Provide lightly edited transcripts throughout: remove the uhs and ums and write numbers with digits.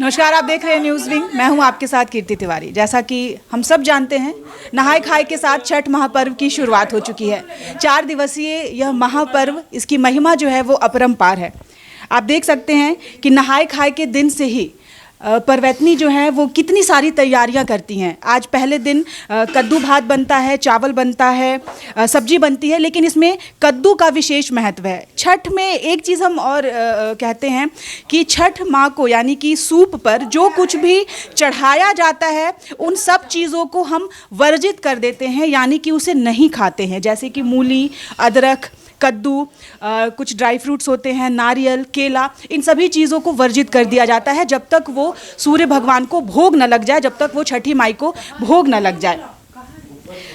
नमस्कार, आप देख रहे हैं न्यूज़ विंग। मैं हूं आपके साथ कीर्ति तिवारी। जैसा कि हम सब जानते हैं, नहाय खाए के साथ छठ महापर्व की शुरुआत हो चुकी है। 4 दिवसीय यह महापर्व, इसकी महिमा जो है वो अपरंपार है। आप देख सकते हैं कि नहाय खाए के दिन से ही परवैतनी जो है वो कितनी सारी तैयारियां करती हैं। आज पहले दिन कद्दू भात बनता है, चावल बनता है, सब्जी बनती है, लेकिन इसमें कद्दू का विशेष महत्व है। छठ में एक चीज़ हम और कहते हैं कि छठ माँ को, यानी कि सूप पर जो कुछ भी चढ़ाया जाता है उन सब चीज़ों को हम वर्जित कर देते हैं, यानी कि उसे नहीं खाते हैं। जैसे कि मूली, अदरक, कद्दू, कुछ ड्राई फ्रूट्स होते हैं, नारियल, केला, इन सभी चीज़ों को वर्जित कर दिया जाता है जब तक वो सूर्य भगवान को भोग न लग जाए, जब तक वो छठी माई को भोग न लग जाए।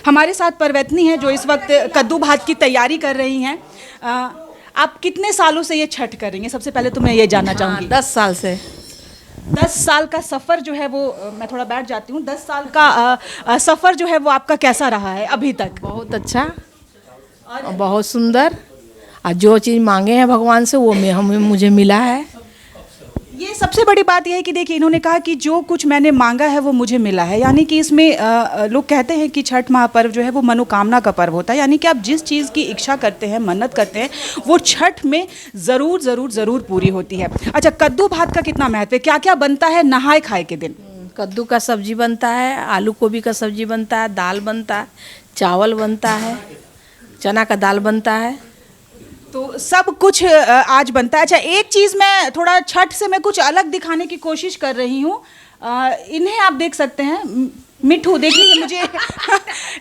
हमारे साथ परवैतनी है जो इस वक्त कद्दू भात की तैयारी कर रही हैं। आप कितने सालों से ये छठ कर रही हैं? सबसे पहले तो मैं ये जानना चाहूँगी। 10 साल से। 10 साल का सफ़र जो है वो, मैं थोड़ा बैठ जाती हूँ, 10 साल का सफ़र जो है वो आपका कैसा रहा है अभी तक? बहुत अच्छा और बहुत सुंदर, और जो चीज़ मांगे हैं भगवान से वो मुझे मिला है। ये सबसे बड़ी बात यह है कि देखिए, इन्होंने कहा कि जो कुछ मैंने मांगा है वो मुझे मिला है, यानी कि इसमें लोग कहते हैं कि छठ महापर्व जो है वो मनोकामना का पर्व होता है, यानी कि आप जिस चीज़ की इच्छा करते हैं, मन्नत करते हैं, वो छठ में ज़रूर ज़रूर ज़रूर पूरी होती है। अच्छा, कद्दू भात का कितना महत्व है? क्या क्या बनता है नहाय खाए के दिन? कद्दू का सब्जी बनता है, आलू गोभी का सब्जी बनता है, दाल बनता है, चावल बनता है, चना का दाल बनता है, तो सब कुछ आज बनता है। अच्छा, एक चीज़ मैं थोड़ा छठ से मैं कुछ अलग दिखाने की कोशिश कर रही हूँ। इन्हें आप देख सकते हैं, मिठू, देखिए मुझे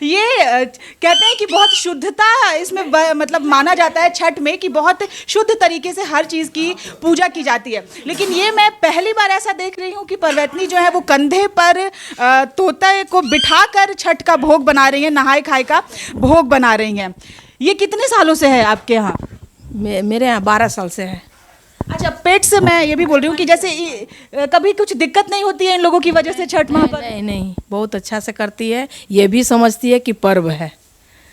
ये कहते हैं कि बहुत शुद्धता इसमें मतलब माना जाता है छठ में, कि बहुत शुद्ध तरीके से हर चीज़ की पूजा की जाती है। लेकिन ये मैं पहली बार ऐसा देख रही हूँ कि परवैतनी जो है वो कंधे पर तोते को बिठाकर छठ का भोग बना रही हैं, नहाय खाए का भोग बना रही हैं। ये कितने सालों से है आपके यहाँ? मेरे यहाँ 12 साल से है। अच्छा, पेट से मैं ये भी बोल रही हूँ कि जैसे कभी कुछ दिक्कत नहीं होती है इन लोगों की वजह से छठ महापर्व? नहीं नहीं, बहुत अच्छा से करती है। ये भी समझती है कि पर्व है।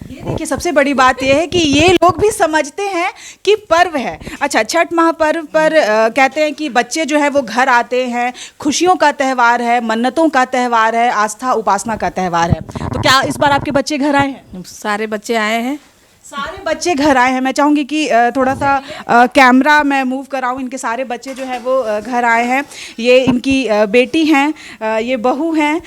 ये देखिए, सबसे बड़ी बात यह है कि ये लोग भी समझते हैं कि पर्व है। अच्छा, छठ महापर्व पर कहते हैं कि बच्चे जो है वो घर आते हैं, खुशियों का त्यौहार है, मन्नतों का त्यौहार है, आस्था उपासना का त्यौहार है। तो क्या इस बार आपके बच्चे घर आए हैं? सारे बच्चे आए हैं। सारे बच्चे घर आए हैं। मैं चाहूँगी कि थोड़ा सा कैमरा मैं मूव कराऊँ। इनके सारे बच्चे जो है वो घर आए हैं। ये इनकी बेटी हैं, ये बहू हैं,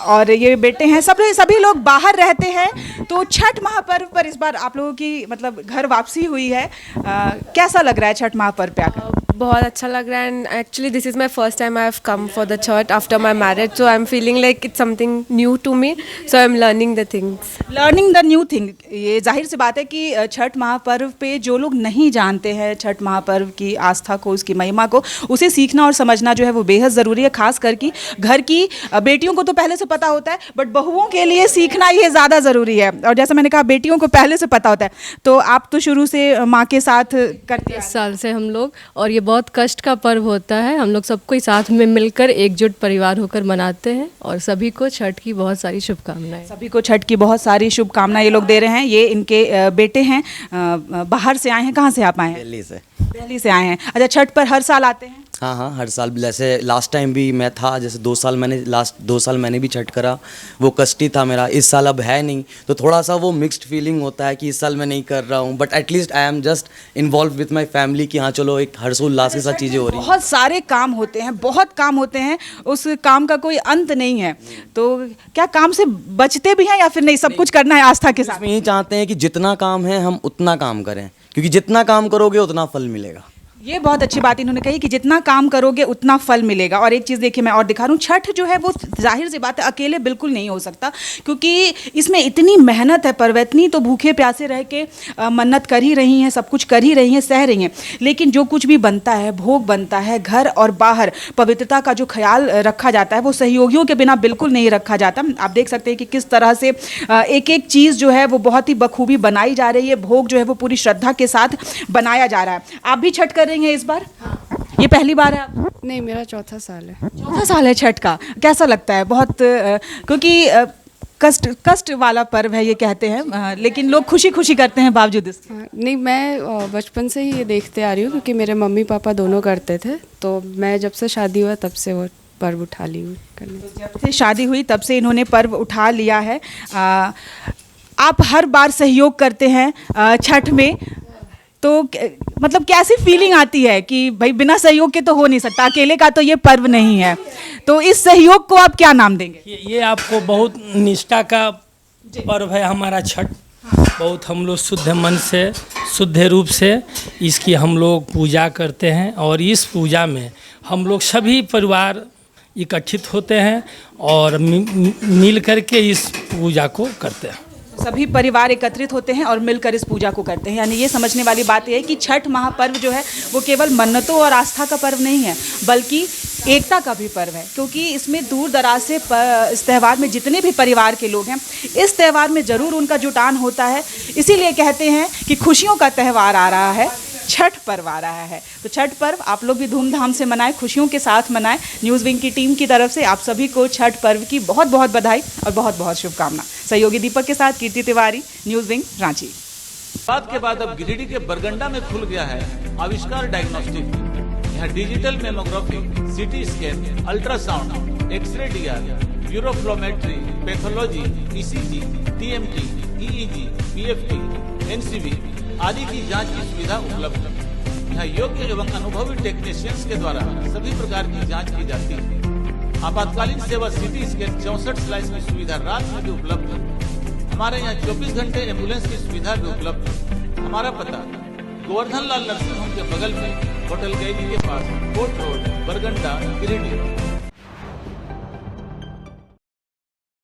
और ये बेटे हैं। सभी लोग बाहर रहते हैं। तो छठ महापर्व पर इस बार आप लोगों की मतलब घर वापसी हुई है, कैसा लग रहा है छठ महापर्व पे आकर? बहुत अच्छा लग रहा है, and actually this is my first time I have come for the Chhath after my marriage, so I am feeling like it's something new to me, so I am learning the things. Learning the new thing. ये जाहिर सी बात है कि छठ महापर्व पे जो लोग नहीं जानते हैं छठ महापर्व की आस्था को, उसकी महिमा को, उसे सीखना और समझना जो है वो बेहद ज़रूरी है। खास करके घर की बेटियों को तो पहले से पता होता है, बट बहुओं के लिए सीखना ये ज़्यादा ज़रूरी है। और जैसा मैंने कहा, बेटियों को पहले से पता होता है। तो आप तो शुरू से माँ के साथ करते हैं? 10 साल से हम लोग, और ये बहुत कष्ट का पर्व होता है। हम लोग सबको साथ में मिलकर एकजुट परिवार होकर मनाते हैं, और सभी को छठ की बहुत सारी शुभकामनाएं। सभी को छठ की बहुत सारी शुभकामनाएं ये लोग दे रहे हैं। ये इनके बेटे हैं, बाहर से आए हैं। कहाँ से आप आए हैं? दिल्ली से आए हैं। अच्छा, छठ पर हर साल आते हैं? हाँ हाँ, हर साल। जैसे लास्ट टाइम भी मैं था, जैसे 2 साल मैंने भी छठ करा, वो कष्टी था मेरा। इस साल अब है नहीं, तो थोड़ा सा वो मिक्स्ड फीलिंग होता है कि इस साल मैं नहीं कर रहा हूँ, but at least I am just involve with my family कि हाँ चलो एक हर्षोल्लास के साथ चीज़ें हो रही हैं। बहुत सारे काम होते हैं, बहुत काम होते हैं, उस काम का कोई अंत नहीं है। तो क्या काम से बचते भी हैं या फिर नहीं, सब कुछ करना है आस्था के साथ? हम यही चाहते हैं कि जितना काम है हम उतना काम करें, क्योंकि जितना काम करोगे उतना फल मिलेगा। ये बहुत अच्छी बात इन्होंने कही कि जितना काम करोगे उतना फल मिलेगा। और एक चीज़ देखिए, मैं और दिखा रहा हूँ, छठ जो है वो जाहिर सी बात है अकेले बिल्कुल नहीं हो सकता, क्योंकि इसमें इतनी मेहनत है। परवैतनी तो भूखे प्यासे रह के मन्नत कर ही रही हैं, सब कुछ कर ही रही हैं, सह रही हैं, लेकिन जो कुछ भी बनता है, भोग बनता है, घर और बाहर पवित्रता का जो ख्याल रखा जाता है वो सहयोगियों के बिना बिल्कुल नहीं रखा जाता। आप देख सकते हैं कि किस तरह से एक एक चीज़ जो है वो बहुत ही बखूबी बनाई जा रही है। भोग जो है वो पूरी श्रद्धा के साथ बनाया जा रहा है। आप भी छठ कर रही हैं इस बार? ये पहली बार है आप? नहीं, मेरा चौथा साल है। चौथा साल है छठ का। कैसा लगता है? बहुत क्योंकि कष्ट वाला पर्व है ये कहते हैं, लेकिन लोग खुशी खुशी करते हैं बावजूद इसके। हाँ, नहीं मैं बचपन से ही ये देखते आ रही हूँ क्योंकि मेरे मम्मी पापा दोनों करते थे, तो मैं जब से शादी हुआ तब से वो पर्व उठा ली हूँ करने। जब से शादी हुई तब से इन्होंने पर्व उठा लिया है। आप हर बार सहयोग करते हैं छठ में, तो मतलब कैसी फीलिंग आती है कि भाई बिना सहयोग के तो हो नहीं सकता, अकेले का तो ये पर्व नहीं है, तो इस सहयोग को आप क्या नाम देंगे? ये आपको बहुत निष्ठा का पर्व है हमारा छठ। बहुत हम लोग शुद्ध मन से शुद्ध रूप से इसकी हम लोग पूजा करते हैं और इस पूजा में हम लोग सभी परिवार इकट्ठित होते हैं और मिल करके इस पूजा को करते हैं। सभी परिवार एकत्रित होते हैं और मिलकर इस पूजा को करते हैं। यानी ये समझने वाली बात यह है कि छठ महापर्व जो है वो केवल मन्नतों और आस्था का पर्व नहीं है, बल्कि एकता का भी पर्व है, क्योंकि इसमें दूर दराज से इस त्यौहार में जितने भी परिवार के लोग हैं, इस त्यौहार में ज़रूर उनका जुटान होता है। इसीलिए कहते हैं कि खुशियों का त्यौहार आ रहा है, छठ पर्व आ रहा है। तो छठ पर्व आप लोग भी धूमधाम से मनाएं, खुशियों के साथ मनाएं। न्यूज़ विंग की टीम की तरफ से आप सभी को छठ पर्व की बहुत बहुत बधाई और बहुत बहुत शुभकामना। सहयोगी दीपक के साथ कीर्ति तिवारी, न्यूज़ विंग, रांची। बात के बाद अब गिरिडीह के बरगंडा में खुल गया है आविष्कार डायग्नोस्टिक। यहाँ digital mammography, CT scan, ultrasound, X ray DR, uroflowmetry, pathology, ECG, TMT, EEG, PFT, NCB आदि की जांच की सुविधा उपलब्ध है। यहाँ योग्य एवं अनुभवी टेक्नीशियंस के द्वारा सभी प्रकार की जांच की जाती है। आपातकालीन सेवा सीटी स्कैन 64 स्लाइस की सुविधा रात में भी उपलब्ध है। हमारे यहाँ 24 घंटे एम्बुलेंस की सुविधा भी उपलब्ध है। हमारा पता गोवर्धन लाल नर्सिंग होम के बगल में होटल गैली के पास, कोर्ट रोड, बरगंडा, गिरिडीह।